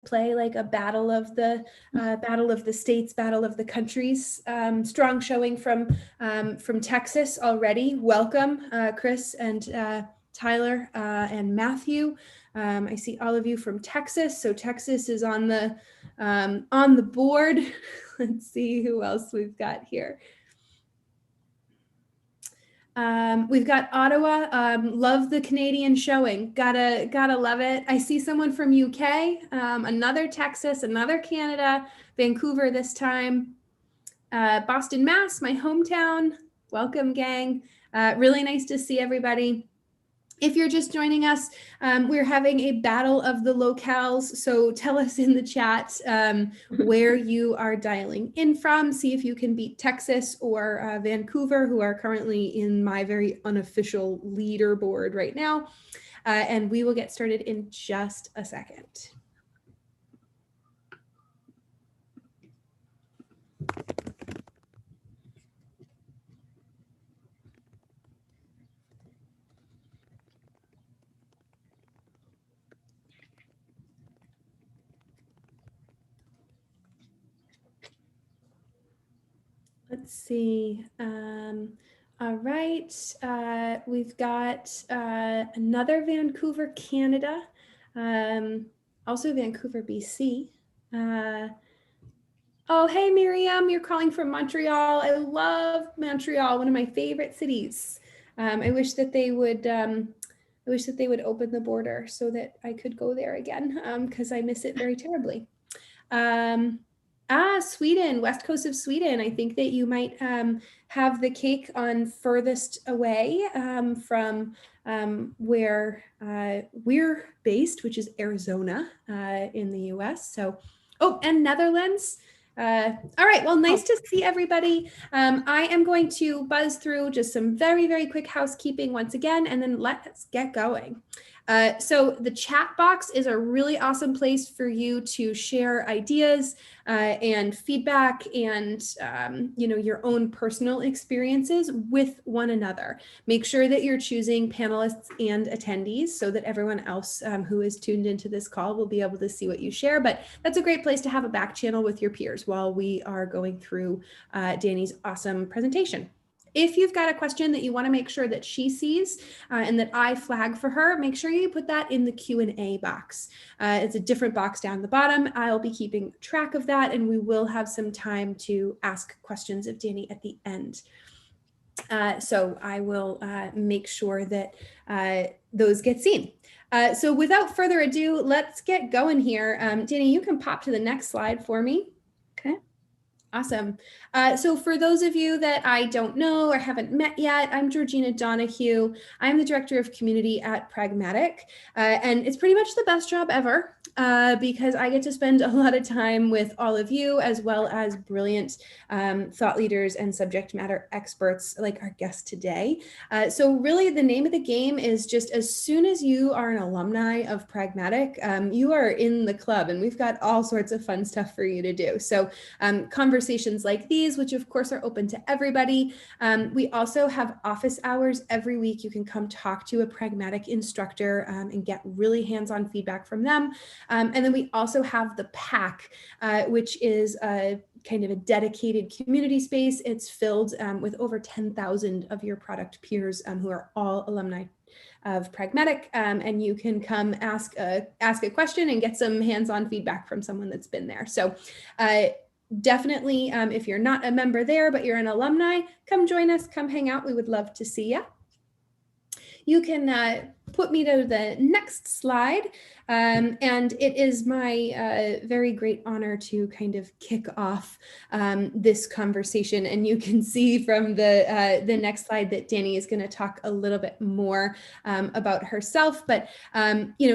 play like a battle of the states, battle of the countries. Strong showing from Texas already. Welcome, Chris and Tyler and Matthew. I see all of you from Texas. So Texas is on the board. Let's see who else we've got here. We've got Ottawa. Love the Canadian showing. Gotta love it. I see someone from UK, another Texas, another Canada, Vancouver this time, Boston, Mass, my hometown. Welcome, gang. Really nice to see everybody. If you're just joining us, we're having a battle of the locales. So tell us in the chat where you are dialing in from. See if you can beat Texas or Vancouver, who are currently in my very unofficial leaderboard right now. And we will get started in just a second. Let's see. All right. We've got another Vancouver, Canada, also Vancouver, BC. Oh, hey, Miriam, you're calling from Montreal. I love Montreal, one of my favorite cities. I wish that they would open the border so that I could go there again, because I miss it very terribly. Sweden, west coast of Sweden. I think that you might have the cake on furthest away from where we're based, which is Arizona in the US. So, oh, and Netherlands. All right, well, nice to see everybody. I am going to buzz through just some very, very quick housekeeping once again, and then let's get going. So the chat box is a really awesome place for you to share ideas and feedback and your own personal experiences with one another. Make sure that you're choosing panelists and attendees so that everyone else who is tuned into this call will be able to see what you share. But that's a great place to have a back channel with your peers while we are going through Dani's awesome presentation. If you've got a question that you want to make sure that she sees and that I flag for her, make sure you put that in the Q&A box. It's a different box down the bottom. I'll be keeping track of that, and we will have some time to ask questions of Dani at the end. So I will make sure that those get seen. So without further ado, let's get going here. Dani, you can pop to the next slide for me. Okay. Awesome. So for those of you that I don't know or haven't met yet, I'm Georgina Donahue. I'm the Director of Community at Pragmatic, and it's pretty much the best job ever because I get to spend a lot of time with all of you, as well as brilliant thought leaders and subject matter experts like our guest today. So really the name of the game is just as soon as you are an alumni of Pragmatic, you are in the club, and we've got all sorts of fun stuff for you to do. So conversations like these, which of course are open to everybody. We also have office hours every week. You can come talk to a Pragmatic instructor and get really hands-on feedback from them. And then we also have the PAC, which is a kind of a dedicated community space. It's filled with over 10,000 of your product peers who are all alumni of Pragmatic, and you can come ask a question and get some hands-on feedback from someone that's been there. So definitely, if you're not a member there, but you're an alumni, come join us, come hang out. We would love to see you. You can put me to the next slide. And it is my very great honor to kind of kick off this conversation. And you can see from the next slide that Dani is going to talk a little bit more about herself. But,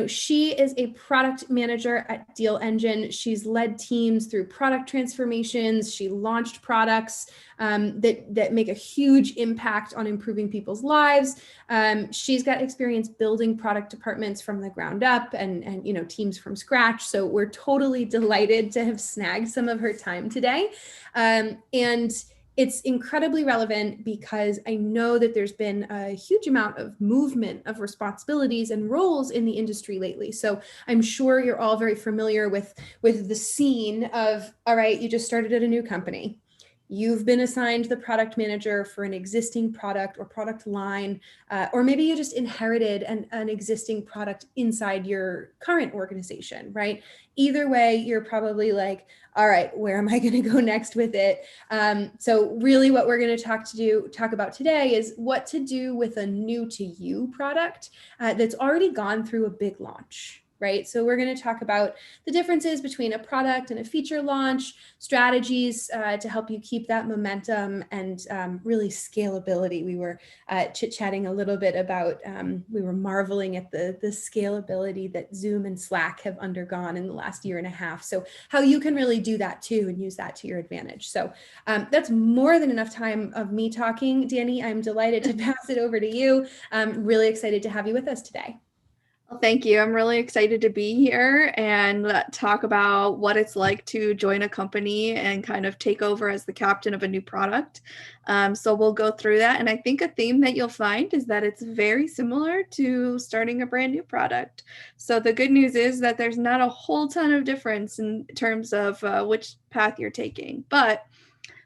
she is a product manager at Deal Engine. She's led teams through product transformations. She launched products that make a huge impact on improving people's lives. She's got experience building product departments from the ground up and teams from scratch. So we're totally delighted to have snagged some of her time today. And it's incredibly relevant because I know that there's been a huge amount of movement of responsibilities and roles in the industry lately. So I'm sure you're all very familiar with the scene of, all right, you just started at a new company. You've been assigned the product manager for an existing product or product line, or maybe you just inherited an existing product inside your current organization, right? Either way, you're probably like, all right, where am I going to go next with it? So really what we're going to talk about today is what to do with a new to you product that's already gone through a big launch. Right. So we're going to talk about the differences between a product and a feature launch, strategies to help you keep that momentum, and really scalability. We were chit-chatting a little bit about, we were marveling at the scalability that Zoom and Slack have undergone in the last year and a half. So how you can really do that too and use that to your advantage. So that's more than enough time of me talking. Dani, I'm delighted to pass it over to you. I'm really excited to have you with us today. Well, thank you. I'm really excited to be here and talk about what it's like to join a company and kind of take over as the captain of a new product. So we'll go through that. And I think a theme that you'll find is that it's very similar to starting a brand new product. So the good news is that there's not a whole ton of difference in terms of which path you're taking. But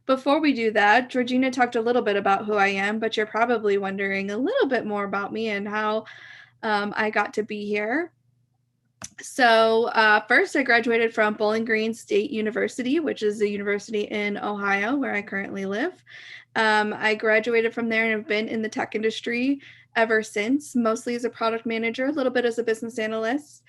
before we do that, Georgina talked a little bit about who I am, but you're probably wondering a little bit more about me and how I got to be here. So first, I graduated from Bowling Green State University, which is a university in Ohio, where I currently live. I graduated from there and have been in the tech industry ever since, mostly as a product manager, a little bit as a business analyst.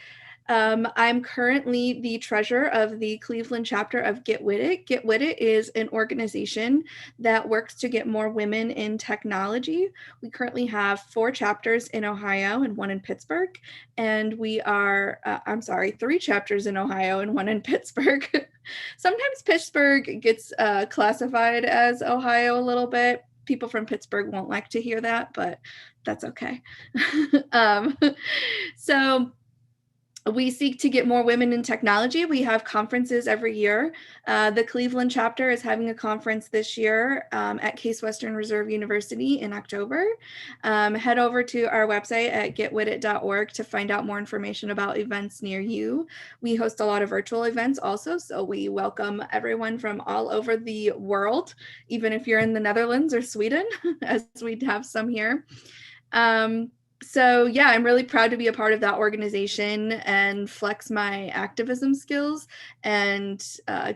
I'm currently the treasurer of the Cleveland chapter of Get With It. Get With It is an organization that works to get more women in technology. We currently have 4 chapters in Ohio and 1 in Pittsburgh. And we are, 3 chapters in Ohio and 1 in Pittsburgh. Sometimes Pittsburgh gets classified as Ohio a little bit. People from Pittsburgh won't like to hear that, but that's okay. So we seek to get more women in technology. We have conferences every year. The Cleveland chapter is having a conference this year at Case Western Reserve University in October. Head over to our website at getwithit.org to find out more information about events near you. We host a lot of virtual events also, so we welcome everyone from all over the world, even if you're in the Netherlands or Sweden, as we have some here. So yeah, I'm really proud to be a part of that organization and flex my activism skills and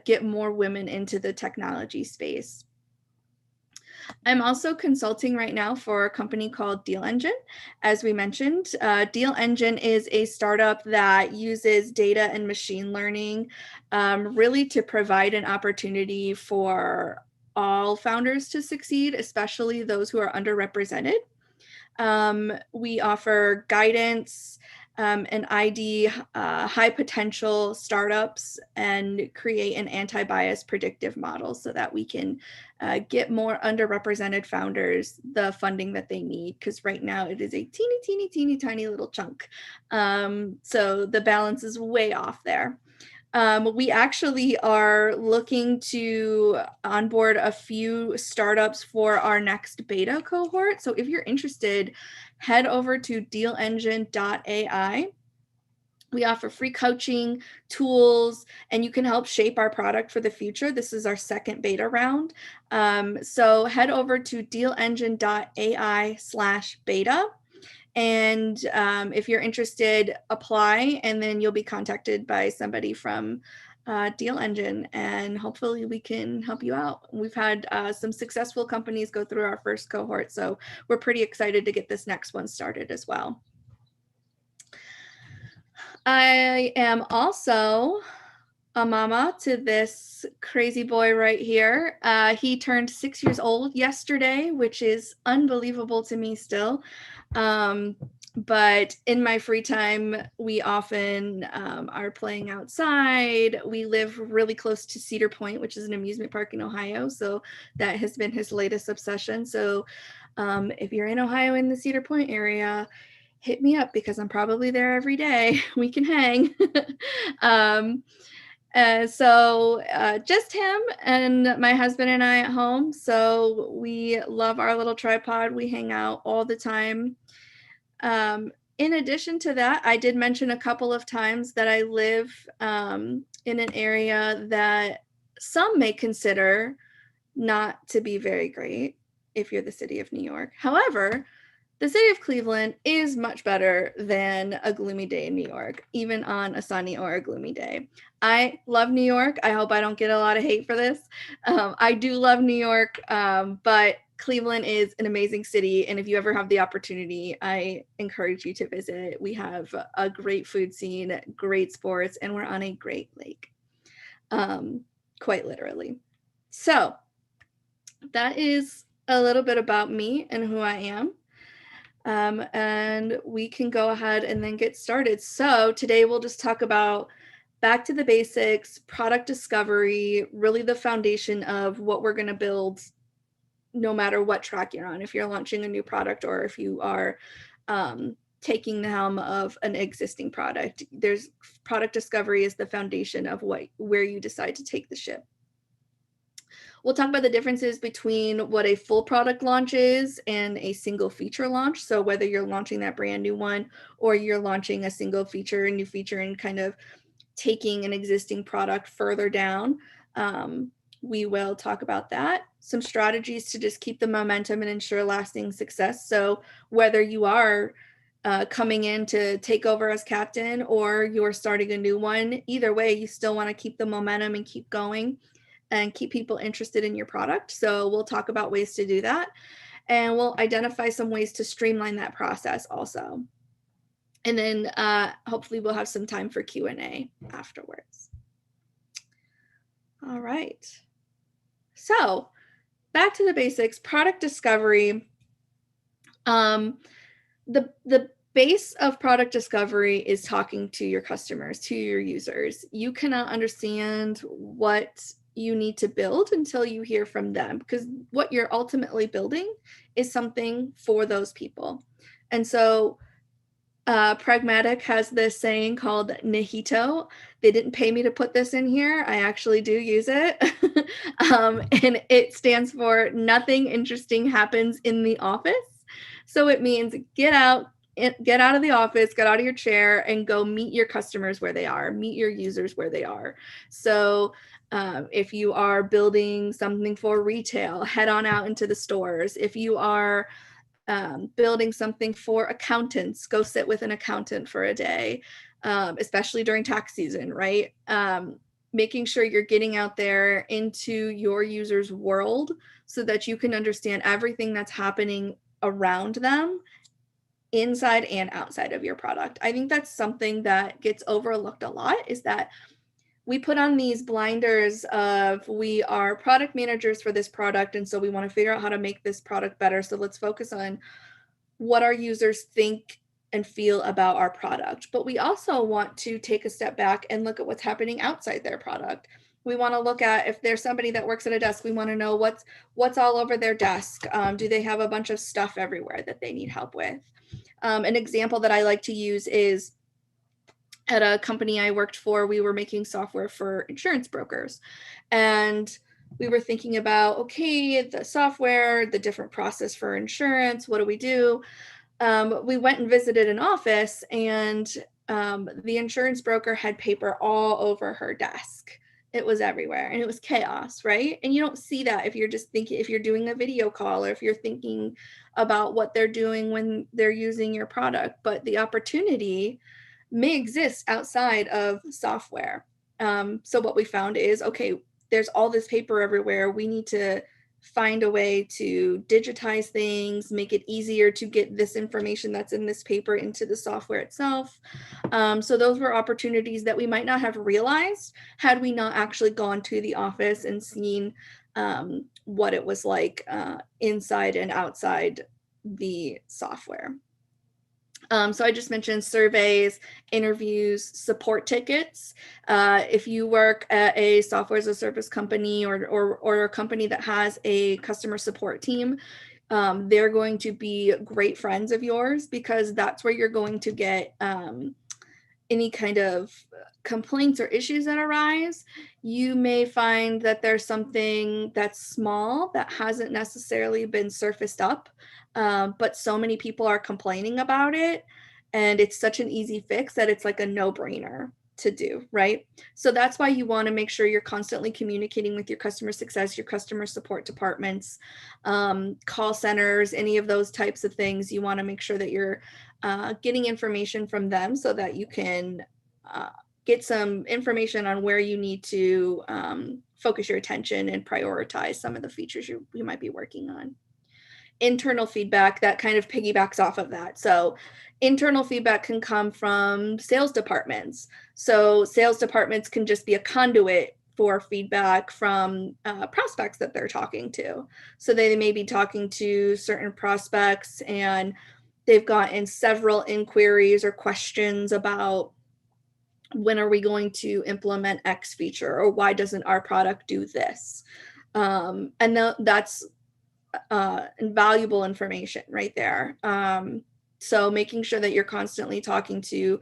get more women into the technology space. I'm also consulting right now for a company called Deal Engine. As we mentioned, Deal Engine is a startup that uses data and machine learning really to provide an opportunity for all founders to succeed, especially those who are underrepresented. We offer guidance and ID high potential startups and create an anti-bias predictive model so that we can get more underrepresented founders the funding that they need, because right now it is a teeny tiny little chunk. So the balance is way off there. We actually are looking to onboard a few startups for our next beta cohort. So if you're interested, head over to dealengine.ai. We offer free coaching, tools, and you can help shape our product for the future. This is our second beta round. So head over to dealengine.ai/beta. And if you're interested, apply, and then you'll be contacted by somebody from Deal Engine, and hopefully we can help you out. We've had some successful companies go through our first cohort, so we're pretty excited to get this next one started as well. I am also a mama to this crazy boy right here. He turned 6 years old yesterday, which is unbelievable to me still. But in my free time, we often are playing outside. We live really close to Cedar Point, which is an amusement park in Ohio. So that has been his latest obsession. So if you're in Ohio in the Cedar Point area, hit me up because I'm probably there every day. We can hang. So just him and my husband and I at home. So we love our little tripod. We hang out all the time. In addition to that, I did mention a couple of times that I live in an area that some may consider not to be very great if you're the city of New York. However, the city of Cleveland is much better than a gloomy day in New York, even on a sunny or a gloomy day. I love New York. I hope I don't get a lot of hate for this. I do love New York, but Cleveland is an amazing city. And if you ever have the opportunity, I encourage you to visit. We have a great food scene, great sports, and we're on a great lake, quite literally. So that is a little bit about me and who I am. And we can go ahead and then get started. So today we'll just talk about back to the basics, product discovery, really the foundation of what we're going to build no matter what track you're on, if you're launching a new product or if you are taking the helm of an existing product. There's product discovery is the foundation of where you decide to take the ship. We'll talk about the differences between what a full product launch is and a single feature launch. So whether you're launching that brand new one or you're launching a single feature, a new feature, and kind of taking an existing product further down, we will talk about that. Some strategies to just keep the momentum and ensure lasting success. So whether you are coming in to take over as captain or you're starting a new one, either way, you still want to keep the momentum and keep going and keep people interested in your product. So we'll talk about ways to do that. And we'll identify some ways to streamline that process also. And then hopefully we'll have some time for Q&A afterwards. All right. So back to the basics, product discovery. The base of product discovery is talking to your customers, to your users. You cannot understand what you need to build until you hear from them, because what you're ultimately building is something for those people. And so Pragmatic has this saying called Nihito. They didn't pay me to put this in here. I actually do use it. And it stands for nothing interesting happens in the office. So it means get out of the office, get out of your chair and go meet your customers where they are, meet your users where they are. So if you are building something for retail, head on out into the stores. If you are building something for accountants, go sit with an accountant for a day, especially during tax season, right? Making sure you're getting out there into your users' world so that you can understand everything that's happening around them, inside and outside of your product. I think that's something that gets overlooked a lot, is that we put on these blinders of we are product managers for this product, and so we want to figure out how to make this product better. So let's focus on what our users think and feel about our product. But we also want to take a step back and look at what's happening outside their product. We want to look at, if there's somebody that works at a desk, we want to know what's all over their desk. Do they have a bunch of stuff everywhere that they need help with? An example that I like to use is at a company I worked for, we were making software for insurance brokers. And we were thinking about, okay, the software, the different process for insurance, what do we do? We went and visited an office, and the insurance broker had paper all over her desk. It was everywhere and it was chaos, right? And you don't see that if you're just thinking, if you're doing a video call or if you're thinking about what they're doing when they're using your product. But the opportunity may exist outside of software. So what we found is, okay, there's all this paper everywhere. We need to find a way to digitize things, make it easier to get this information that's in this paper into the software itself. So those were opportunities that we might not have realized had we not actually gone to the office and seen what it was like inside and outside the software. So I just mentioned surveys, interviews, support tickets. If you work at a software as a service company or a company that has a customer support team, they're going to be great friends of yours, because that's where you're going to get any kind of complaints or issues that arise, you may find that there's something that's small that hasn't necessarily been surfaced up, but so many people are complaining about it, and it's such an easy fix that it's like a no-brainer to do, right? So that's why you want to make sure you're constantly communicating with your customer success, your customer support departments, call centers, any of those types of things. You want to make sure that you're getting information from them so that you can get some information on where you need to focus your attention and prioritize some of the features you might be working on. Internal feedback that kind of piggybacks off of that. So internal feedback can come from sales departments. So sales departments can just be a conduit for feedback from prospects that they're talking to. So they may be talking to certain prospects and they've gotten several inquiries or questions about when are we going to implement X feature, or why doesn't our product do this? And that's invaluable information right there. So making sure that you're constantly talking to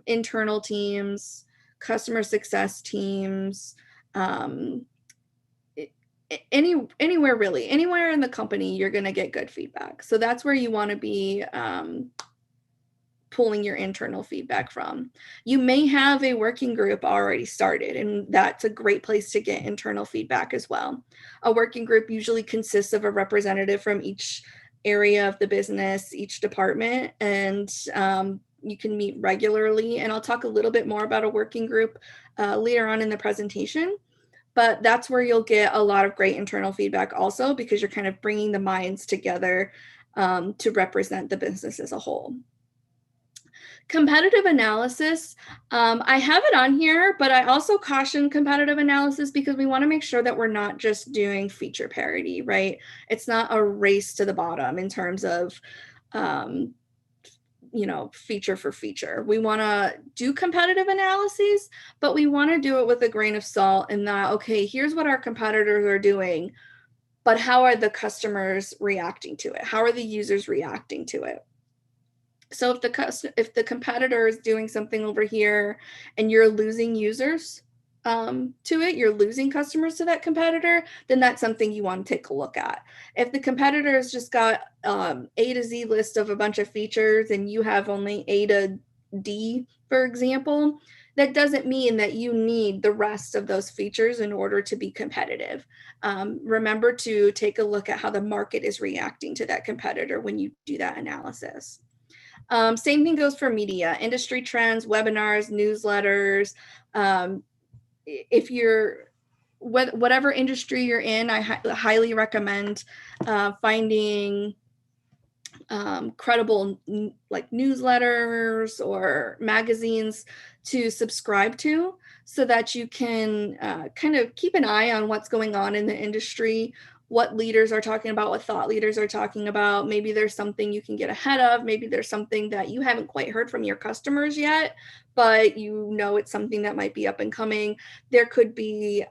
internal teams, customer success teams, anywhere really, anywhere in the company, you're going to get good feedback. So that's where you want to be pulling your internal feedback from. You may have a working group already started, and that's a great place to get internal feedback as well. A working group usually consists of a representative from each area of the business, each department, and you can meet regularly. And I'll talk a little bit more about a working group later on in the presentation. But that's where you'll get a lot of great internal feedback also, because you're kind of bringing the minds together to represent the business as a whole. Competitive analysis, I have it on here, but I also caution competitive analysis because we want to make sure that we're not just doing feature parity, right? It's not a race to the bottom in terms of, feature for feature. We want to do competitive analyses, but we want to do it with a grain of salt in that, okay, here's what our competitors are doing, but how are the customers reacting to it? How are the users reacting to it? So if the competitor is doing something over here and you're losing users to it, you're losing customers to that competitor, then that's something you want to take a look at. If the competitor has just got A to Z list of a bunch of features and you have only A to D, for example, that doesn't mean that you need the rest of those features in order to be competitive. Remember to take a look at how the market is reacting to that competitor when you do that analysis. Same thing goes for media, industry trends, webinars, newsletters. If you're, whatever industry you're in, I highly recommend finding credible like newsletters or magazines to subscribe to so that you can kind of keep an eye on what's going on in the industry, what leaders are talking about, what thought leaders are talking about. Maybe there's something you can get ahead of. Maybe there's something that you haven't quite heard from your customers yet, but you know it's something that might be up and coming. There could be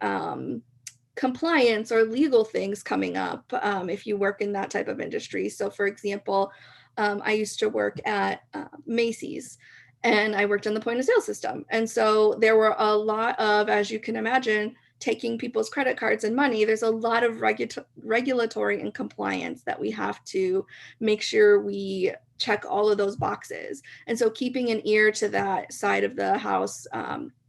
compliance or legal things coming up if you work in that type of industry. So for example, I used to work at Macy's and I worked in the point of sale system. And so there were a lot of, as you can imagine, taking people's credit cards and money. There's a lot of regulatory and compliance that we have to make sure we check all of those boxes. And so keeping an ear to that side of the house,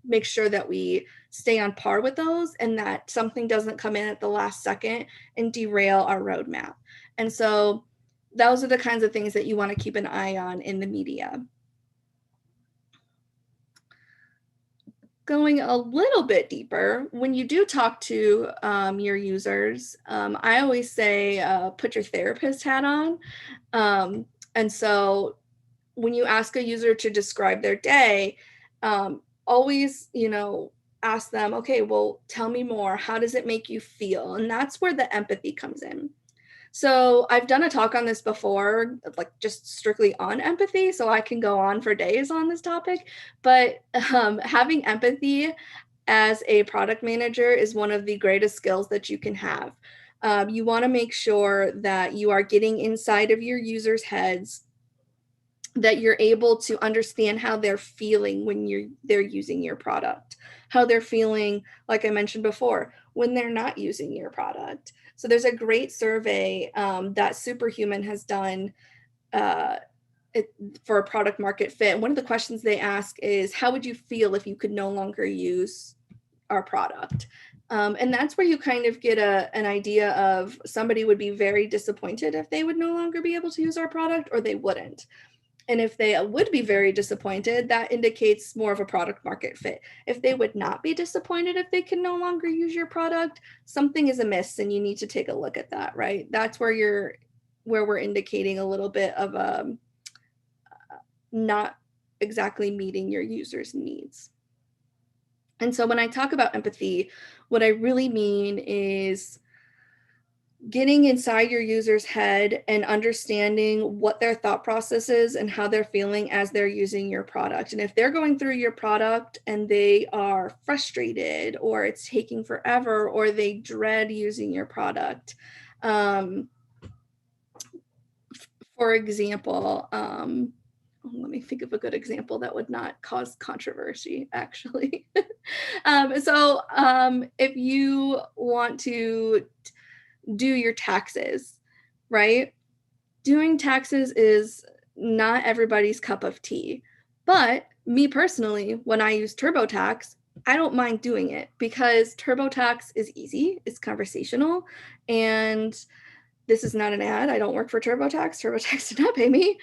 make sure that we stay on par with those and that something doesn't come in at the last second and derail our roadmap. And so those are the kinds of things that you want to keep an eye on in the media. Going a little bit deeper, when you do talk to your users, I always say put your therapist hat on. And so when you ask a user to describe their day, always, ask them, okay, well, tell me more. How does it make you feel? And that's where the empathy comes in. So I've done a talk on this before, like just strictly on empathy. So I can go on for days on this topic, but having empathy as a product manager is one of the greatest skills that you can have. You want to make sure that you are getting inside of your users' heads that you're able to understand how they're feeling when they're using your product, how they're feeling, like I mentioned before, when they're not using your product. So there's a great survey that Superhuman has done for a product market fit. And one of the questions they ask is, how would you feel if you could no longer use our product? And that's where you kind of get an idea of somebody would be very disappointed if they would no longer be able to use our product, or they wouldn't. And if they would be very disappointed, that indicates more of a product market fit. If they would not be disappointed if they can no longer use your product, something is amiss and you need to take a look at that, right? That's where we're indicating a little bit of not exactly meeting your user's needs. And so when I talk about empathy, what I really mean is getting inside your user's head and understanding what their thought process is and how they're feeling as they're using your product. And if they're going through your product and they are frustrated, or it's taking forever, or they dread using your product, for example, let me think of a good example that would not cause controversy, actually. If you want to do your taxes, right? Doing taxes is not everybody's cup of tea. But me personally, when I use TurboTax, I don't mind doing it because TurboTax is easy, it's conversational, and this is not an ad. I don't work for TurboTax. TurboTax did not pay me.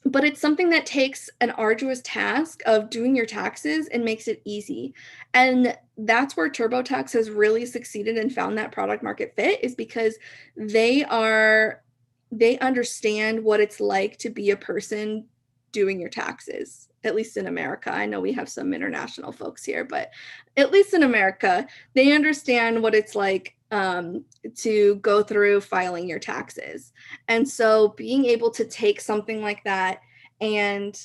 But it's something that takes an arduous task of doing your taxes and makes it easy. And that's where TurboTax has really succeeded and found that product market fit, is because they understand what it's like to be a person doing your taxes, at least in America. I know we have some international folks here, but at least in America, they understand what it's like to go through filing your taxes. And so being able to take something like that and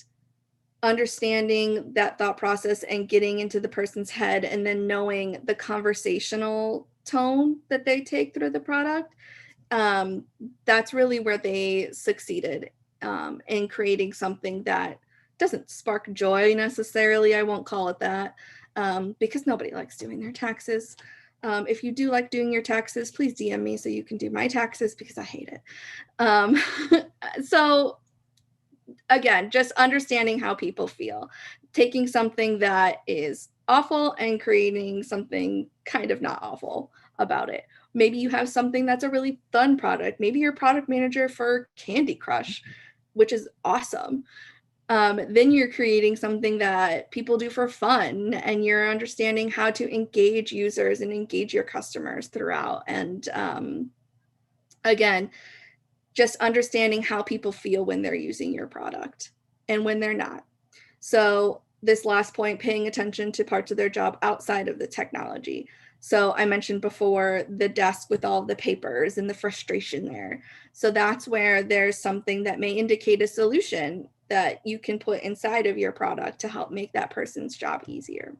understanding that thought process and getting into the person's head, and then knowing the conversational tone that they take through the product, that's really where they succeeded in creating something that doesn't spark joy necessarily. I won't call it that, because nobody likes doing their taxes. If you do like doing your taxes, please DM me so you can do my taxes, because I hate it. So again, just understanding how people feel, taking something that is awful and creating something kind of not awful about it. Maybe you have something that's a really fun product. Maybe you're product manager for Candy Crush, which is awesome. Then you're creating something that people do for fun, and you're understanding how to engage users and engage your customers throughout. And again, just understanding how people feel when they're using your product and when they're not. So this last point, paying attention to parts of their job outside of the technology. So I mentioned before the desk with all the papers and the frustration there. So that's where there's something that may indicate a solution that you can put inside of your product to help make that person's job easier.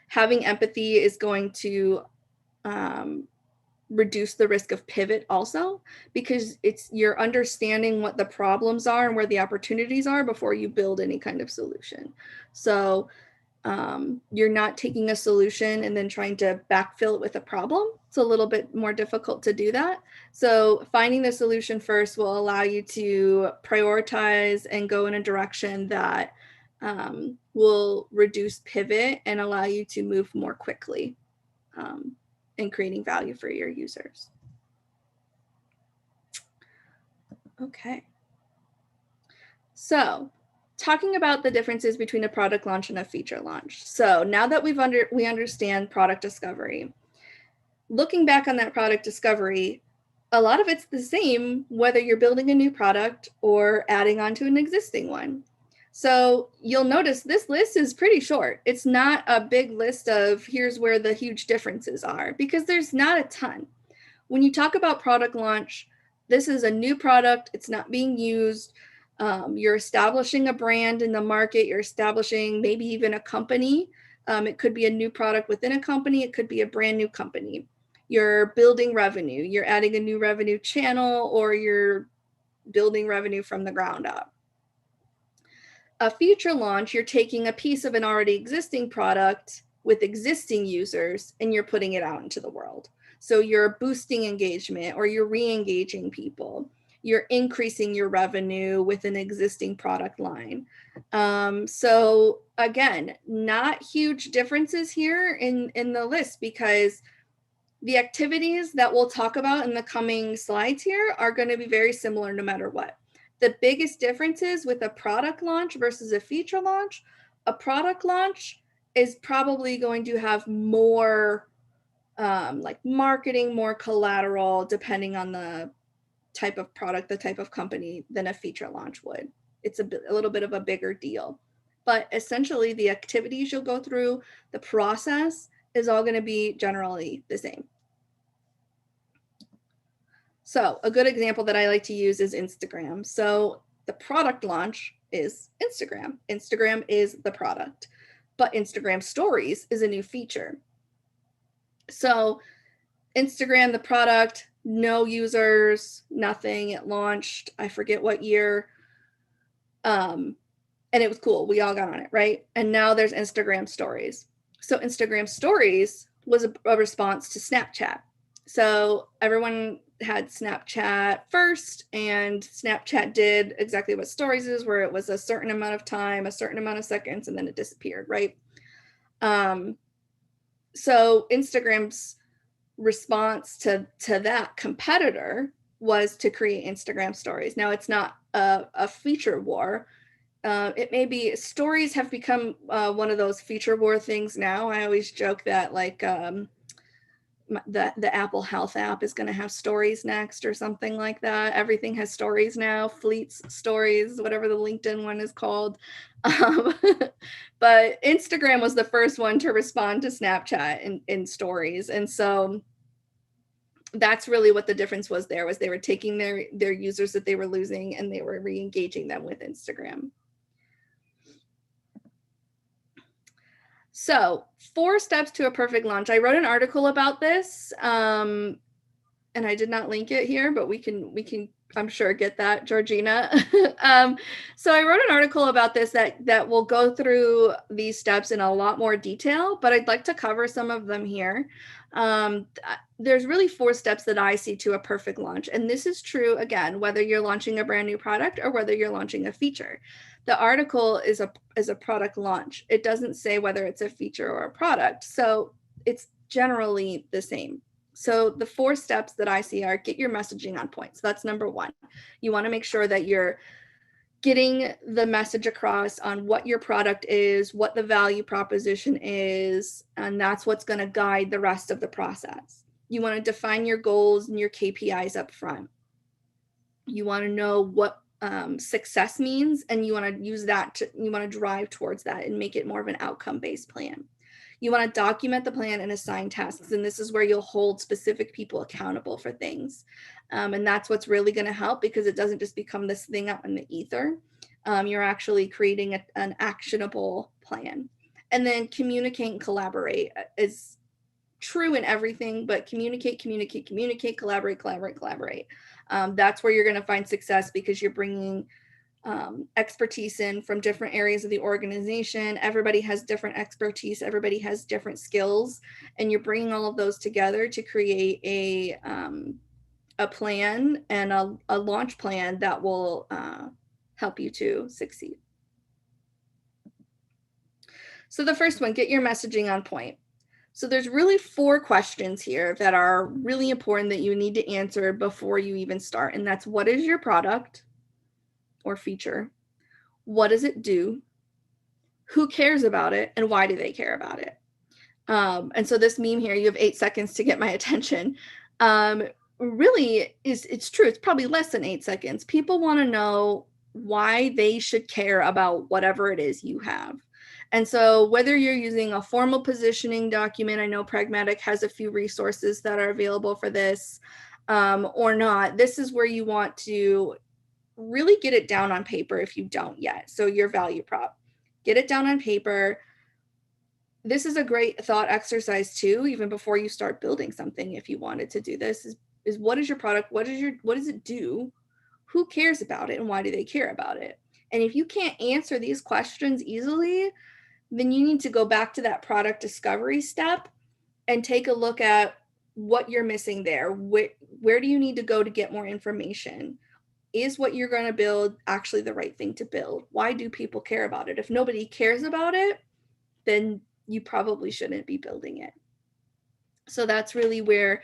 Having empathy is going to reduce the risk of pivot also, because you're understanding what the problems are and where the opportunities are before you build any kind of solution. So you're not taking a solution and then trying to backfill it with a problem. It's a little bit more difficult to do that. So finding the solution first will allow you to prioritize and go in a direction that will reduce pivot and allow you to move more quickly and creating value for your users. Okay. So talking about the differences between a product launch and a feature launch. So now that we understand product discovery, looking back on that product discovery, a lot of it's the same whether you're building a new product or adding on to an existing one. So you'll notice this list is pretty short. It's not a big list of here's where the huge differences are, because there's not a ton. When you talk about product launch, this is a new product. It's not being used. You're establishing a brand in the market. You're establishing maybe even a company. It could be a new product within a company. It could be a brand new company. You're building revenue. You're adding a new revenue channel, or you're building revenue from the ground up. A feature launch, you're taking a piece of an already existing product with existing users and you're putting it out into the world. So you're boosting engagement, or you're re-engaging people. You're increasing your revenue with an existing product line. So again, not huge differences here in the list, because the activities that we'll talk about in the coming slides here are going to be very similar no matter what. The biggest difference is with a product launch versus a feature launch. A product launch is probably going to have more like marketing, more collateral, depending on the type of product, the type of company, than a feature launch would. It's a little bit of a bigger deal. But essentially, the activities you'll go through, the process is all going to be generally the same. So a good example that I like to use is Instagram. So the product launch is Instagram. Instagram is the product, but Instagram Stories is a new feature. So Instagram, the product, no users, nothing. It launched, I forget what year. And it was cool. We all got on it, right? And now there's Instagram Stories. So Instagram Stories was a response to Snapchat. So everyone had Snapchat first, and Snapchat did exactly what Stories is, where it was a certain amount of time, a certain amount of seconds, and then it disappeared, right? So Instagram's response to that competitor was to create Instagram Stories. Now, it's not a feature war. It may be, stories have become one of those feature war things now. I always joke that like the Apple Health app is going to have stories next or something like that. Everything has stories now, Fleet's stories, whatever the LinkedIn one is called. But Instagram was the first one to respond to Snapchat in stories. And so that's really what the difference was there, was they were taking their users that they were losing and they were re-engaging them with Instagram. So 4 steps to a perfect launch. I wrote an article about this, and I did not link it here, but we can I'm sure get that, Georgina. So I wrote an article about this that will go through these steps in a lot more detail, but I'd like to cover some of them here. There's really 4 steps that I see to a perfect launch. And this is true, again, whether you're launching a brand new product or whether you're launching a feature. The article is a product launch. It doesn't say whether it's a feature or a product. So it's generally the same. So the 4 steps that I see are: get your messaging on point. So that's number 1. You want to make sure that you're getting the message across on what your product is, what the value proposition is, and that's what's going to guide the rest of the process. You want to define your goals and your KPIs up front. You want to know what success means, and you want to use that you want to drive towards that and make it more of an outcome-based plan. You want to document the plan and assign tasks, and this is where you'll hold specific people accountable for things. And that's what's really going to help, because it doesn't just become this thing out in the ether. You're actually creating an actionable plan. And then communicate and collaborate is true in everything, but communicate, collaborate. That's where you're going to find success, because you're bringing expertise in from different areas of the organization. Everybody has different expertise, everybody has different skills, and you're bringing all of those together to create a plan and a launch plan that will help you to succeed. So the first one, get your messaging on point. So there's really 4 questions here that are really important that you need to answer before you even start. And that's: what is your product or feature? What does it do? Who cares about it? And why do they care about it? And so this meme here, you have 8 seconds to get my attention, really it's true. It's probably less than 8 seconds. People want to know why they should care about whatever it is you have. And so whether you're using a formal positioning document, I know Pragmatic has a few resources that are available for this, or not, this is where you want to really get it down on paper if you don't yet. So your value prop, get it down on paper. This is a great thought exercise too, even before you start building something. If you wanted to do this, is what is your product? What does it do? who cares about it and why do they care about it? And if you can't answer these questions easily, then you need to go back to that product discovery step and take a look at what you're missing there. Where do you need to go to get more information? Is what you're going to build actually the right thing to build? Why do people care about it? If nobody cares about it, then you probably shouldn't be building it. So that's really where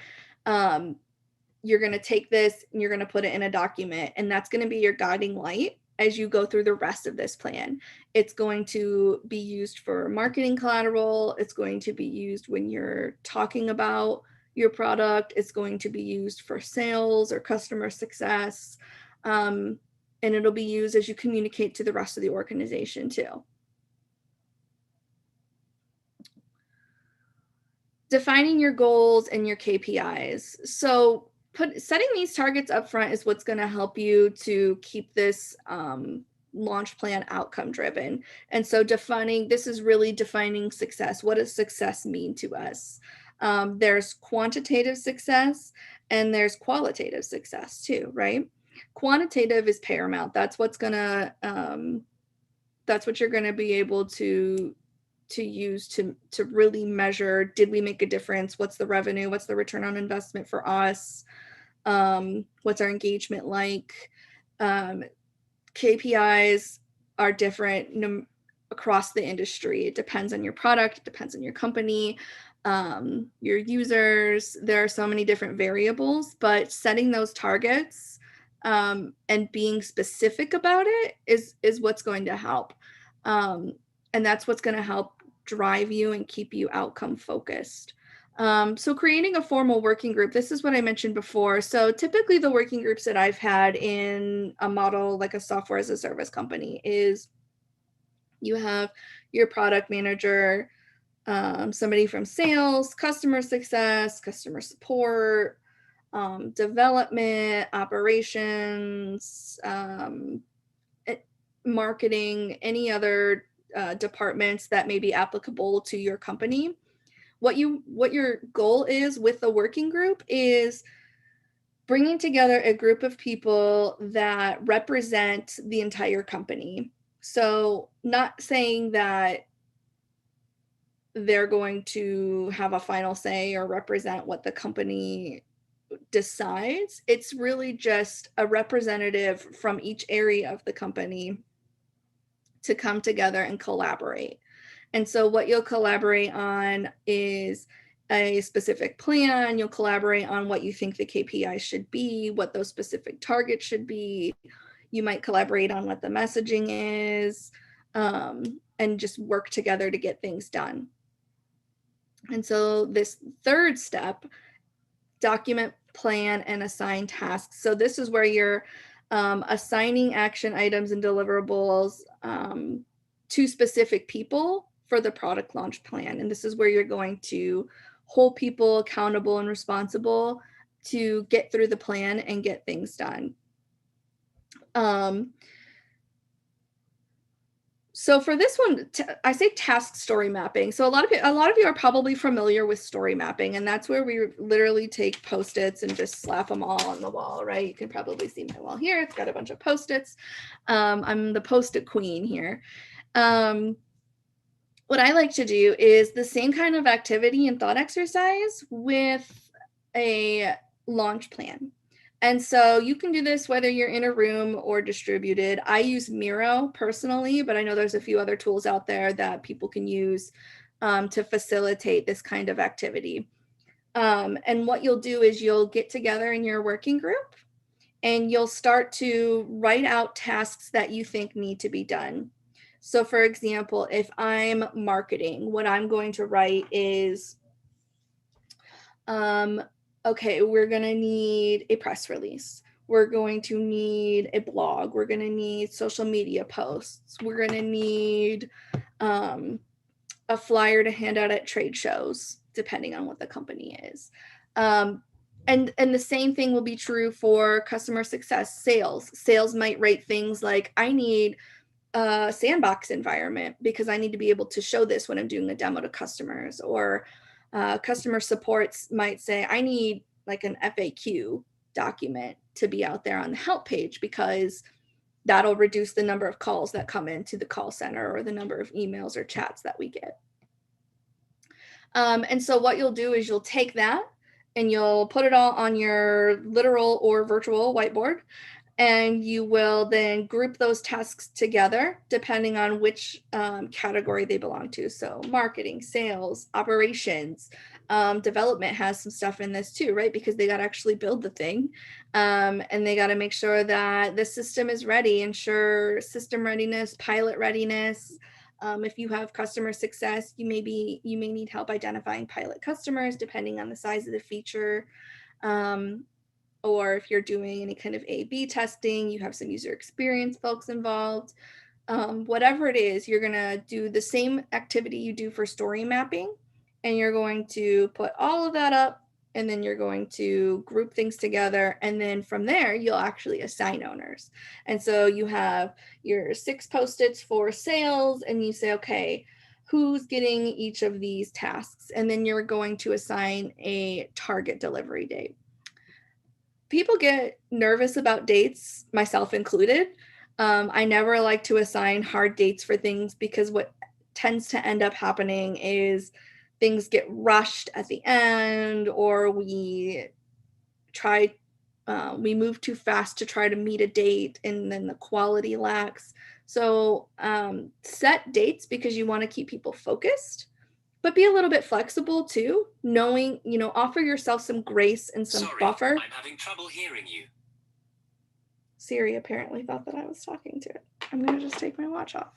you're going to take this and you're going to put it in a document, and that's going to be your guiding light as you go through the rest of this plan. It's going to be used for marketing collateral. It's going to be used when you're talking about your product. It's going to be used for sales or customer success. And it'll be used as you communicate to the rest of the organization too. Defining your goals and your KPIs. So setting these targets up front is what's going to help you to keep this launch plan outcome driven. And so this is really defining success. What does success mean to us? There's quantitative success and there's qualitative success too, right? Quantitative is paramount. That's what you're going to be able to use to really measure, did we make a difference? What's the revenue? What's the return on investment for us? What's our engagement like? KPIs are different across the industry. It depends on your product, it depends on your company, your users. There are so many different variables, but setting those targets and being specific about it is what's going to help. And that's what's going to help drive you and keep you outcome focused. So creating a formal working group, this is what I mentioned before. So typically the working groups that I've had in a model like a software as a service company is you have your product manager, somebody from sales, customer success, customer support, development, operations, marketing, any other departments that may be applicable to your company. What your goal is with the working group is bringing together a group of people that represent the entire company. So not saying that they're going to have a final say or represent what the company decides. It's really just a representative from each area of the company to come together and collaborate. And so what you'll collaborate on is a specific plan. You'll collaborate on what you think the KPI should be, what those specific targets should be. You might collaborate on what the messaging is, and just work together to get things done. And so this third step, document, plan, and assign tasks. So this is where you're assigning action items and deliverables to specific people for the product launch plan. And this is where you're going to hold people accountable and responsible to get through the plan and get things done. So for this one, I say task story mapping. So a lot of you are probably familiar with story mapping, and that's where we literally take Post-its and just slap them all on the wall, right? You can probably see my wall here. It's got a bunch of Post-its. I'm the Post-it queen here. What I like to do is the same kind of activity and thought exercise with a launch plan. And so you can do this whether you're in a room or distributed. I use Miro personally, but I know there's a few other tools out there that people can use to facilitate this kind of activity. And what you'll do is you'll get together in your working group and you'll start to write out tasks that you think need to be done. So for example, if I'm marketing, what I'm going to write is, okay, we're going to need a press release. We're going to need a blog. We're going to need social media posts. We're going to need a flyer to hand out at trade shows, depending on what the company is. And the same thing will be true for customer success, sales. Sales might write things like, I need a sandbox environment because I need to be able to show this when I'm doing a demo to customers. Or customer supports might say, I need like an FAQ document to be out there on the help page, because that'll reduce the number of calls that come into the call center or the number of emails or chats that we get. And so what you'll do is you'll take that and you'll put it all on your literal or virtual whiteboard, and you will then group those tasks together depending on which category they belong to. So marketing, sales, operations, development has some stuff in this too, right? Because they got to actually build the thing, and they got to make sure that the system is ready, ensure system readiness, pilot readiness. If you have customer success, you may need help identifying pilot customers depending on the size of the feature. Or if you're doing any kind of A/B testing, you have some user experience folks involved. Whatever it is, you're gonna do the same activity you do for story mapping, and you're going to put all of that up, and then you're going to group things together, and then from there you'll actually assign owners. And so you have your 6 post-its for sales, and you say, okay, who's getting each of these tasks? And then you're going to assign a target delivery date. People get nervous about dates, myself included. I never like to assign hard dates for things, because what tends to end up happening is things get rushed at the end, or we move too fast to try to meet a date, and then the quality lacks. So set dates because you want to keep people focused, but be a little bit flexible too, knowing, offer yourself some grace and some buffer. I'm having trouble hearing you. Siri apparently thought that I was talking to it. I'm going to just take my watch off.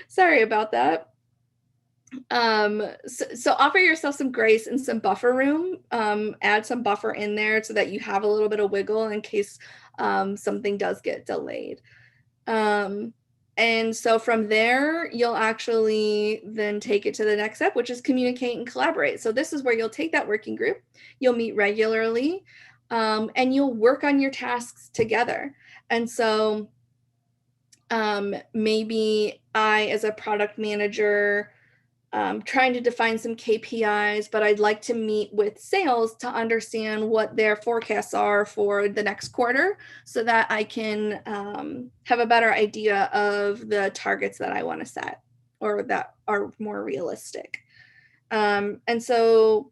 Sorry about that. So offer yourself some grace and some buffer room. Add some buffer in there so that you have a little bit of wiggle in case something does get delayed. And so from there, you'll actually then take it to the next step, which is communicate and collaborate. So this is where you'll take that working group, you'll meet regularly, and you'll work on your tasks together. And so maybe I, as a product manager, trying to define some KPIs, but I'd like to meet with sales to understand what their forecasts are for the next quarter, so that I can have a better idea of the targets that I want to set, or that are more realistic. And so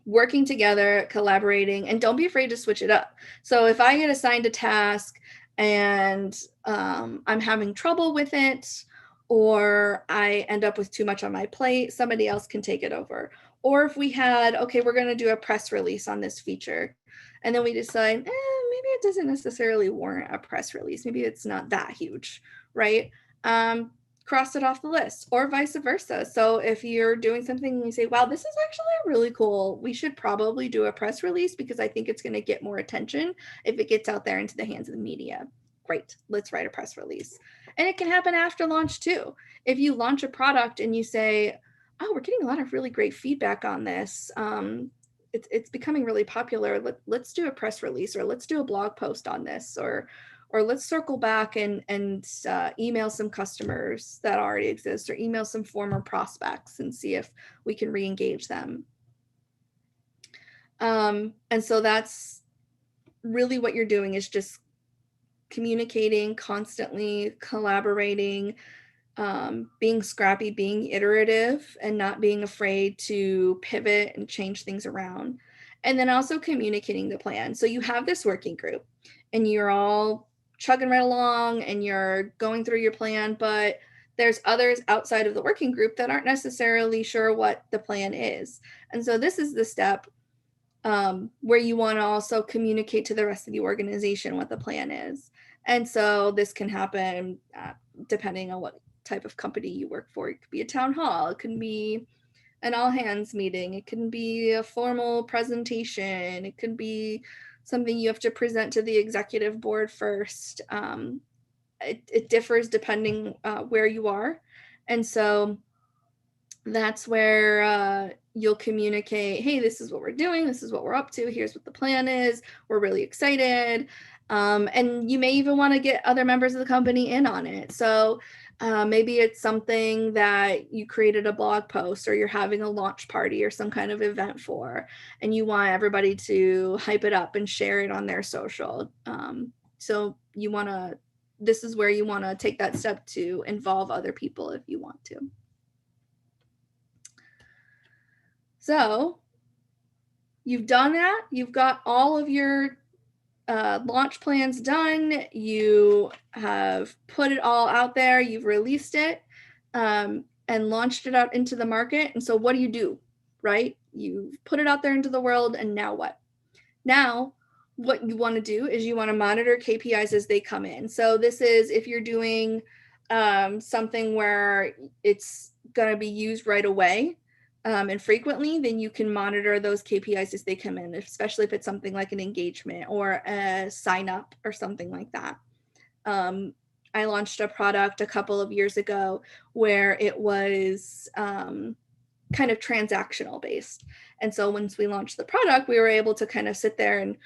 working together, collaborating, and don't be afraid to switch it up. So if I get assigned a task and I'm having trouble with it, or I end up with too much on my plate, somebody else can take it over. Or if we had, okay, we're going to do a press release on this feature, and then we decide, maybe it doesn't necessarily warrant a press release. Maybe it's not that huge, right? Cross it off the list, or vice versa. So if you're doing something and you say, wow, this is actually really cool, we should probably do a press release because I think it's going to get more attention if it gets out there into the hands of the media. Great, let's write a press release. And it can happen after launch too. If you launch a product and you say, oh, we're getting a lot of really great feedback on this, it's becoming really popular, let's do a press release, or let's do a blog post on this, or let's circle back and email some customers that already exist, or email some former prospects and see if we can re-engage them. And so that's really what you're doing, is just communicating constantly, collaborating, being scrappy, being iterative, and not being afraid to pivot and change things around. And then also communicating the plan. So you have this working group and you're all chugging right along and you're going through your plan, but there's others outside of the working group that aren't necessarily sure what the plan is. And so this is the step where you want to also communicate to the rest of the organization what the plan is. And so this can happen depending on what type of company you work for. It could be a town hall, it can be an all hands meeting, it can be a formal presentation, it could be something you have to present to the executive board first. It differs depending where you are. And so that's where you'll communicate, hey, this is what we're doing, this is what we're up to, here's what the plan is, we're really excited. And you may even want to get other members of the company in on it. So maybe it's something that you created a blog post or you're having a launch party or some kind of event for, and you want everybody to hype it up and share it on their social. So this is where you want to take that step to involve other people if you want to. So you've done that. You've got all of your launch plans done. You have put it all out there. You've released it and launched it out into the market. And so what do? Right? You've put it out there into the world, and now what? Now, what you want to do is you want to monitor KPIs as they come in. So this is if you're doing something where it's going to be used right away and frequently, then you can monitor those KPIs as they come in, especially if it's something like an engagement or a sign up or something like that. I launched a product a couple of years ago where it was kind of transactional based. And so once we launched the product, we were able to kind of sit there and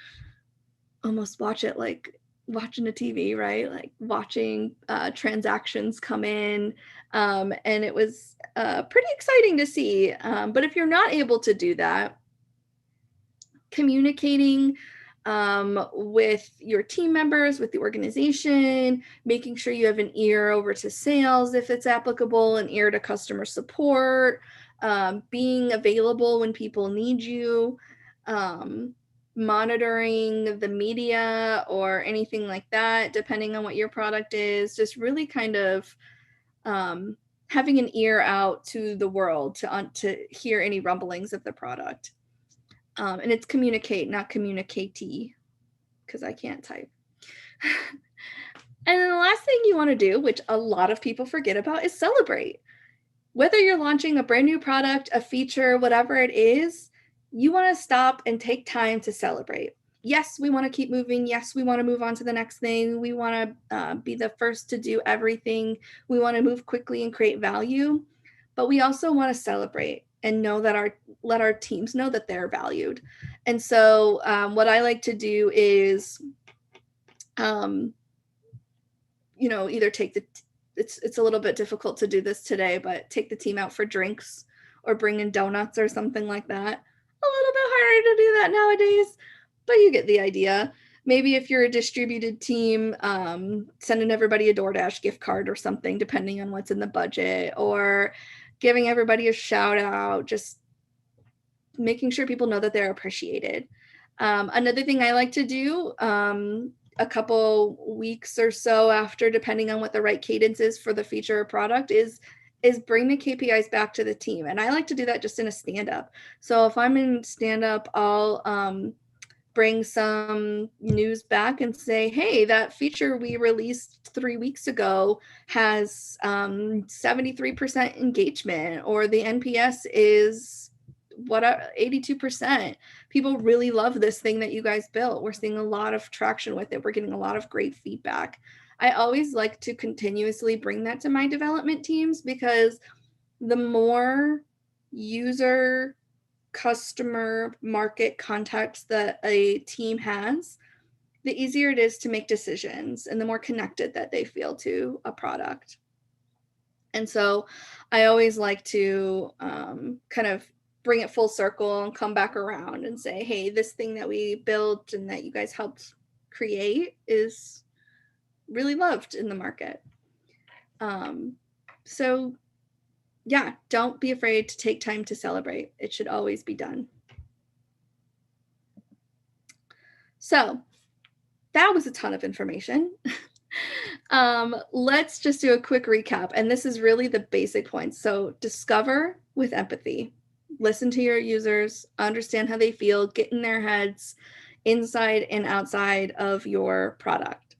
almost watch it like watching a TV, right? Like watching transactions come in. And it was pretty exciting to see. But if you're not able to do that, communicating with your team members, with the organization, making sure you have an ear over to sales if it's applicable, an ear to customer support, being available when people need you, monitoring the media or anything like that, depending on what your product is, just really kind of having an ear out to the world to hear any rumblings of the product. And it's communicate, not communicate-y, because I can't type. And then the last thing you want to do, which a lot of people forget about, is celebrate. Whether you're launching a brand new product, a feature, whatever it is, you want to stop and take time to celebrate. Yes, we want to keep moving. Yes, we want to move on to the next thing. We want to be the first to do everything. We want to move quickly and create value, but we also want to celebrate and know that let our teams know that they're valued. And so what I like to do is, either take it's a little bit difficult to do this today, but take the team out for drinks or bring in donuts or something like that. A little bit harder to do that nowadays, but you get the idea. Maybe if you're a distributed team, sending everybody a DoorDash gift card or something, depending on what's in the budget, or giving everybody a shout out, just making sure people know that they're appreciated. Another thing I like to do a couple weeks or so after, depending on what the right cadence is for the feature or product, is bring the KPIs back to the team. And I like to do that just in a stand-up. So if I'm in stand-up, I'll bring some news back and say, hey, that feature we released 3 weeks ago has 73% engagement, or the NPS is 82%. People really love this thing that you guys built. We're seeing a lot of traction with it. We're getting a lot of great feedback. I always like to continuously bring that to my development teams, because the more user, customer, market contacts that a team has, the easier it is to make decisions and the more connected that they feel to a product. And so I always like to kind of bring it full circle and come back around and say, hey, this thing that we built and that you guys helped create is really loved in the market. So yeah, don't be afraid to take time to celebrate. It should always be done. So that was a ton of information. Let's just do a quick recap. And this is really the basic points. So discover with empathy. Listen to your users, understand how they feel, get in their heads, inside and outside of your product.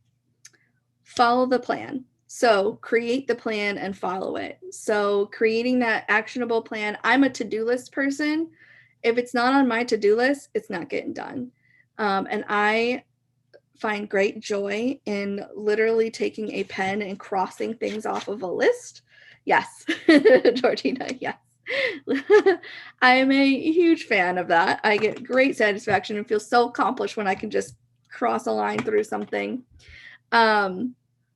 Follow the plan. So create the plan and follow it. So creating that actionable plan. I'm a to-do list person. If it's not on my to-do list, it's not getting done. And I find great joy in literally taking a pen and crossing things off of a list. Yes, Georgina, yes. I am a huge fan of that. I get great satisfaction and feel so accomplished when I can just cross a line through something.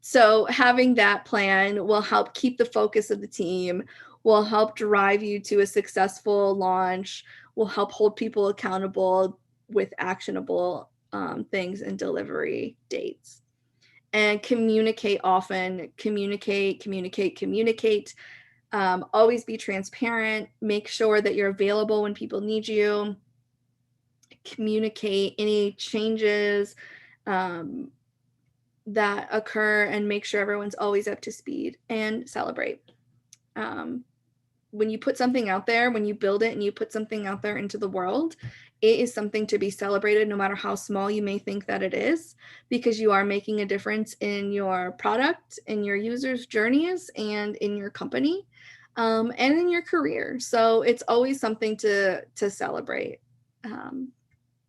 So having that plan will help keep the focus of the team, will help drive you to a successful launch, will help hold people accountable with actionable things and delivery dates. And communicate often, communicate. Always be transparent, make sure that you're available when people need you, communicate any changes that occur, and make sure everyone's always up to speed, and celebrate. When you put something out there, when you build it and you put something out there into the world, it is something to be celebrated, no matter how small you may think that it is, because you are making a difference in your product, in your users' journeys, and in your company, and in your career. So it's always something to celebrate.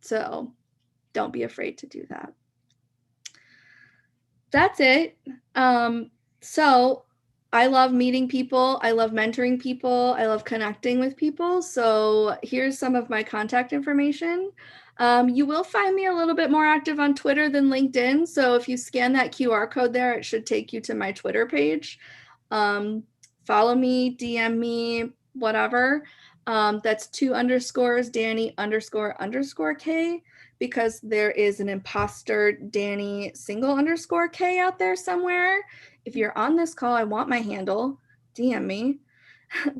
So don't be afraid to do that. That's it. So I love meeting people. I love mentoring people. I love connecting with people. So here's some of my contact information. You will find me a little bit more active on Twitter than LinkedIn. So if you scan that QR code there, it should take you to my Twitter page. Follow me, DM me, whatever. That's 2 underscores, Dani __K, because there is an imposter Dani _K out there somewhere. If you're on this call, I want my handle, DM me.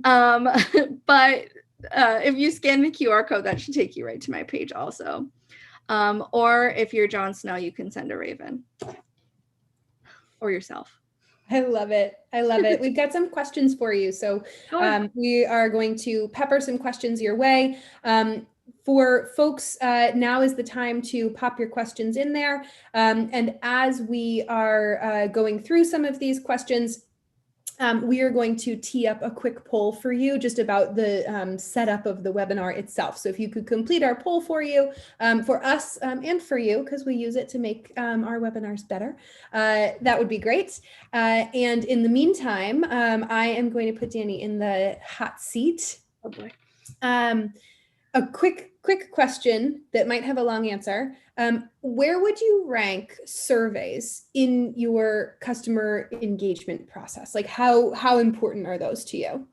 But if you scan the QR code, that should take you right to my page also. Or if you're Jon Snow, you can send a raven or yourself. I love it. I love it. We've got some questions for you. So we are going to pepper some questions your way. For folks, now is the time to pop your questions in there. And as we are going through some of these questions, we are going to tee up a quick poll for you just about the setup of the webinar itself. So if you could complete our poll for you, for us and for you, because we use it to make our webinars better, that would be great. And in the meantime, I am going to put Dani in the hot seat. Oh boy. A quick question that might have a long answer. Where would you rank surveys in your customer engagement process? Like how important are those to you?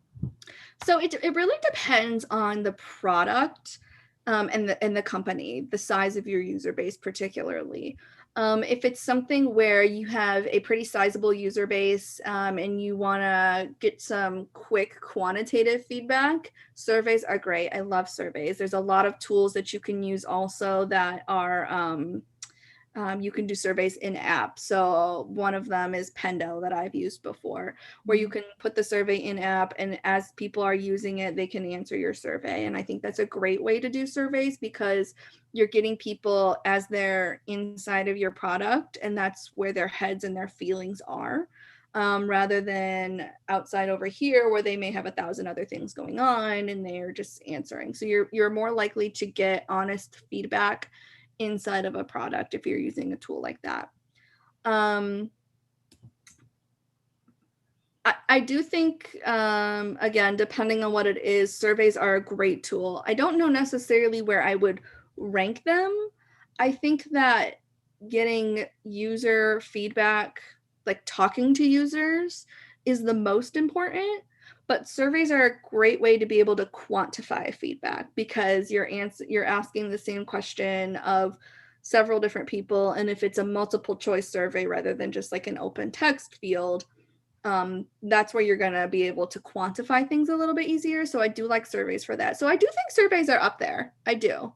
So it really depends on the product and the company, the size of your user base particularly. If it's something where you have a pretty sizable user base and you want to get some quick quantitative feedback, surveys are great. I love surveys. There's a lot of tools that you can use also that are you can do surveys in app. So one of them is Pendo that I've used before, where you can put the survey in app, and as people are using it, they can answer your survey. And I think that's a great way to do surveys, because you're getting people as they're inside of your product, and that's where their heads and their feelings are, rather than outside over here where they may have 1,000 other things going on and they're just answering. So you're more likely to get honest feedback inside of a product if you're using a tool like that. I do think, again, depending on what it is, surveys are a great tool. I don't know necessarily where I would rank them. I think that getting user feedback, like talking to users, is the most important. But surveys are a great way to be able to quantify feedback, because you're asking the same question of several different people. And if it's a multiple choice survey rather than just like an open text field, that's where you're going to be able to quantify things a little bit easier. So I do like surveys for that. So I do think surveys are up there. I do.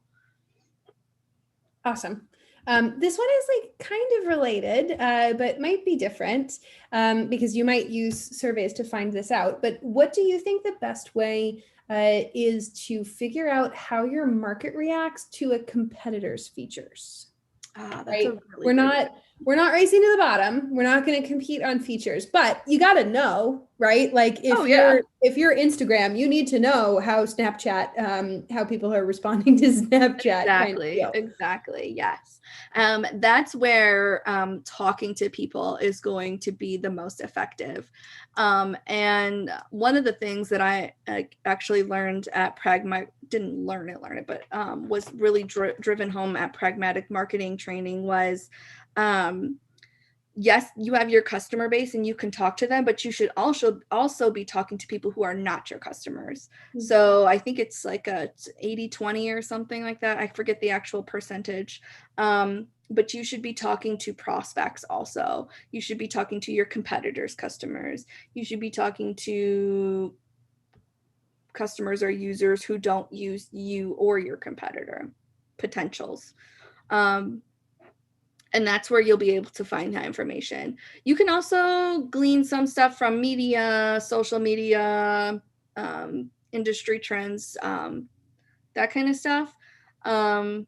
Awesome. This one is like kind of related, but might be different because you might use surveys to find this out. But what do you think the best way is to figure out how your market reacts to a competitor's features? That's right? a really we're not racing to the bottom. We're not going to compete on features, but you got to know, right? Like Oh yeah, if you're Instagram, you need to know how Snapchat, how people are responding to Snapchat kind of exactly, deal. exactly. Yes. That's where talking to people is going to be the most effective. And one of the things that I actually learned at Pragmatic, didn't learn it, but was really driven home at Pragmatic marketing training was, yes, you have your customer base and you can talk to them, but you should also be talking to people who are not your customers. Mm-hmm. So I think it's like a 80-20 or something like that. I forget the actual percentage. But you should be talking to prospects also. You should be talking to your competitors' customers. You should be talking to customers or users who don't use you or your competitor, potentials. And that's where you'll be able to find that information. You can also glean some stuff from media, social media, industry trends, that kind of stuff. But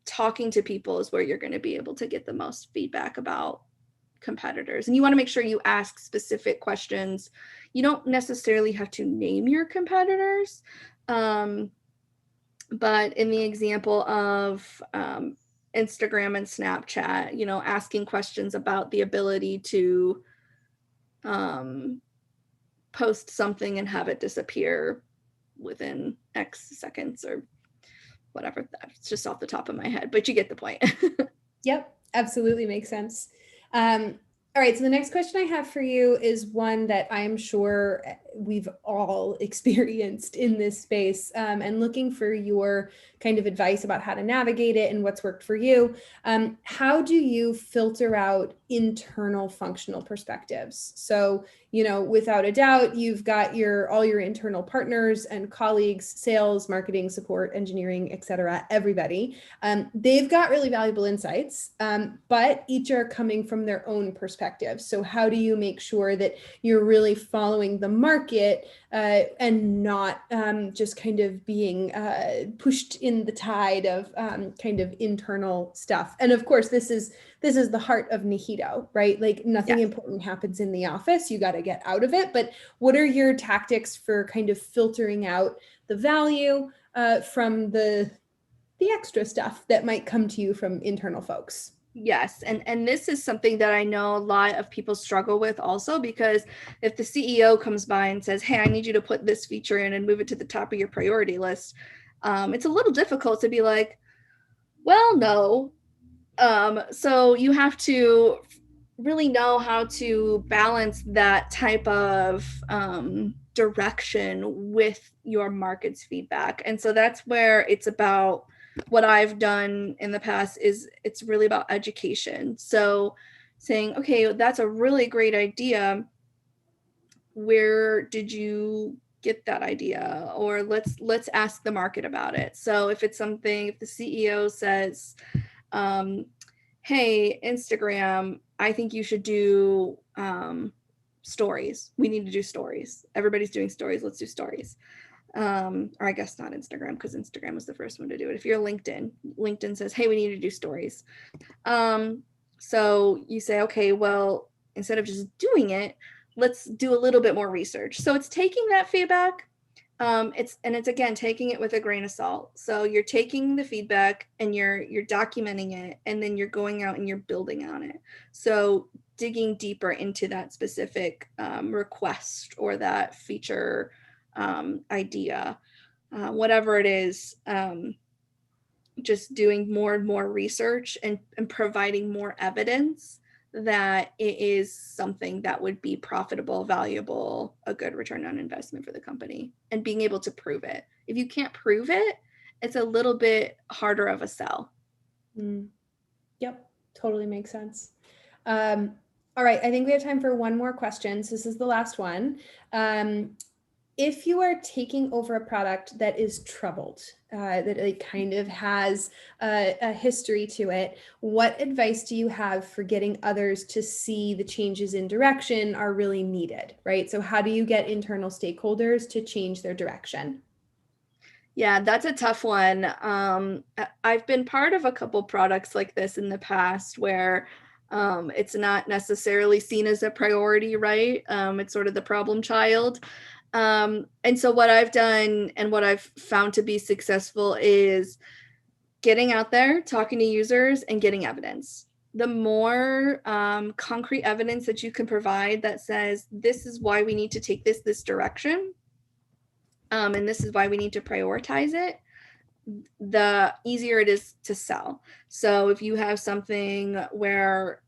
talking to people is where you're going to be able to get the most feedback about competitors. And you want to make sure you ask specific questions. You don't necessarily have to name your competitors. But in the example of Instagram and Snapchat, asking questions about the ability to post something and have it disappear within X seconds or whatever. That's just off the top of my head, but you get the point. Yep, absolutely makes sense. All right, so the next question I have for you is one that I am sure we've all experienced in this space, and looking for your kind of advice about how to navigate it and what's worked for you. How do you filter out internal functional perspectives? So, without a doubt, you've got all your internal partners and colleagues, sales, marketing, support, engineering, et cetera, everybody. They've got really valuable insights, but each are coming from their own perspective. So how do you make sure that you're really following the market and not just kind of being pushed in the tide of kind of internal stuff? And of course, this is the heart of Nihito, right? Like nothing Yes. important happens in the office. You got to get out of it. But what are your tactics for kind of filtering out the value from the extra stuff that might come to you from internal folks? Yes, and this is something that I know a lot of people struggle with also, because if the CEO comes by and says, hey, I need you to put this feature in and move it to the top of your priority list, it's a little difficult to be like, well, no. So you have to really know how to balance that type of direction with your market's feedback. And so that's where it's about, what I've done in the past is it's really about education. So saying, okay, that's a really great idea. Where did you get that idea? Or let's ask the market about it. So if it's something, if the CEO says, hey, Instagram, I think you should do stories. We need to do stories. Everybody's doing stories. Let's do stories. Or I guess not Instagram, because Instagram was the first one to do it. If you're LinkedIn says, hey, we need to do stories. So you say, okay, well, instead of just doing it, let's do a little bit more research. So it's taking that feedback. It's again taking it with a grain of salt. So you're taking the feedback and you're documenting it, and then you're going out and you're building on it. So digging deeper into that specific request or that feature idea, whatever it is, just doing more and more research and providing more evidence that it is something that would be profitable, valuable, a good return on investment for the company, and being able to prove it. If you can't prove it, it's a little bit harder of a sell. Yep, totally makes sense. All right, I think we have time for one more question. So this is the last one. If you are taking over a product that is troubled, that it kind of has a history to it, what advice do you have for getting others to see the changes in direction are really needed, right? So how do you get internal stakeholders to change their direction? Yeah, that's a tough one. I've been part of a couple products like this in the past where it's not necessarily seen as a priority, right? It's sort of the problem child. And so what I've done and what I've found to be successful is getting out there, talking to users, and getting evidence. The more concrete evidence that you can provide that says, this is why we need to take this direction, and this is why we need to prioritize it, the easier it is to sell. So if you have something where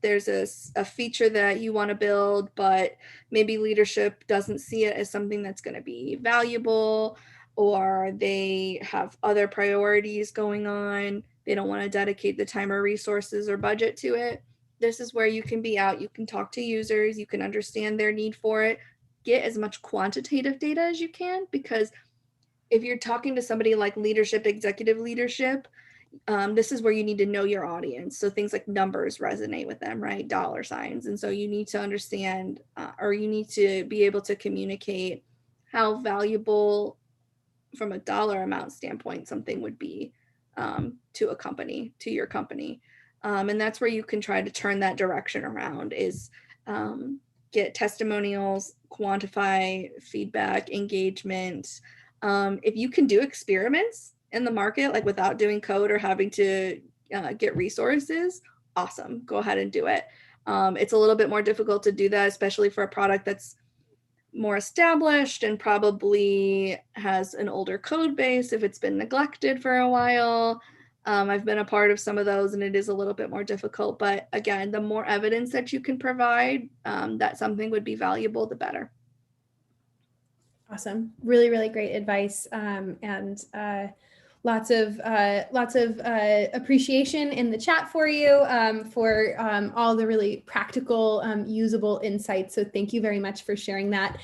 there's a feature that you want to build, but maybe leadership doesn't see it as something that's going to be valuable, or they have other priorities going on, they don't want to dedicate the time or resources or budget to it, this is where you can be out, you can talk to users, you can understand their need for it, get as much quantitative data as you can, because if you're talking to somebody like leadership, executive leadership, this is where you need to know your audience. So things like numbers resonate with them, right? Dollar signs. And so you need to understand, or you need to be able to communicate how valuable from a dollar amount standpoint something would be to a company, to your company. And that's where you can try to turn that direction around, is get testimonials, quantify feedback, engagement. If you can do experiments in the market, like without doing code or having to get resources, awesome, go ahead and do it. It's a little bit more difficult to do that, especially for a product that's more established and probably has an older code base if it's been neglected for a while. I've been a part of some of those and it is a little bit more difficult, but again, the more evidence that you can provide that something would be valuable, the better. Awesome. Really, really great advice. And lots of appreciation in the chat for you for all the really practical, usable insights. So thank you very much for sharing that.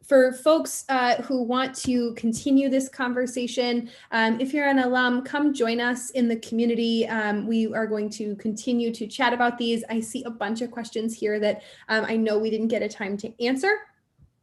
For folks who want to continue this conversation, if you're an alum, come join us in the community. We are going to continue to chat about these. I see a bunch of questions here that I know we didn't get a time to answer.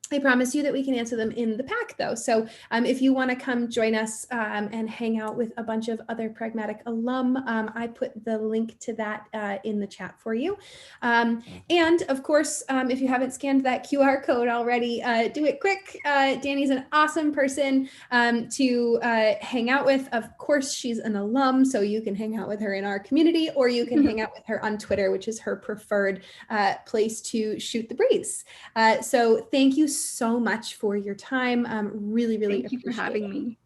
I promise you that we can answer them in the pack though. So if you want to come join us and hang out with a bunch of other Pragmatic alum, I put the link to that in the chat for you. And of course, if you haven't scanned that QR code already, do it quick. Dani's an awesome person to hang out with. Of course, she's an alum, so you can hang out with her in our community, or you can hang out with her on Twitter, which is her preferred place to shoot the breeze. So thank you so much for your time. Really, really Thank you for having me.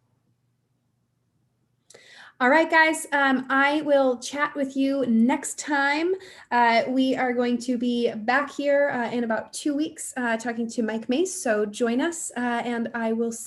All right, guys, I will chat with you next time. We are going to be back here in about 2 weeks talking to Mike Mace. So join us and I will see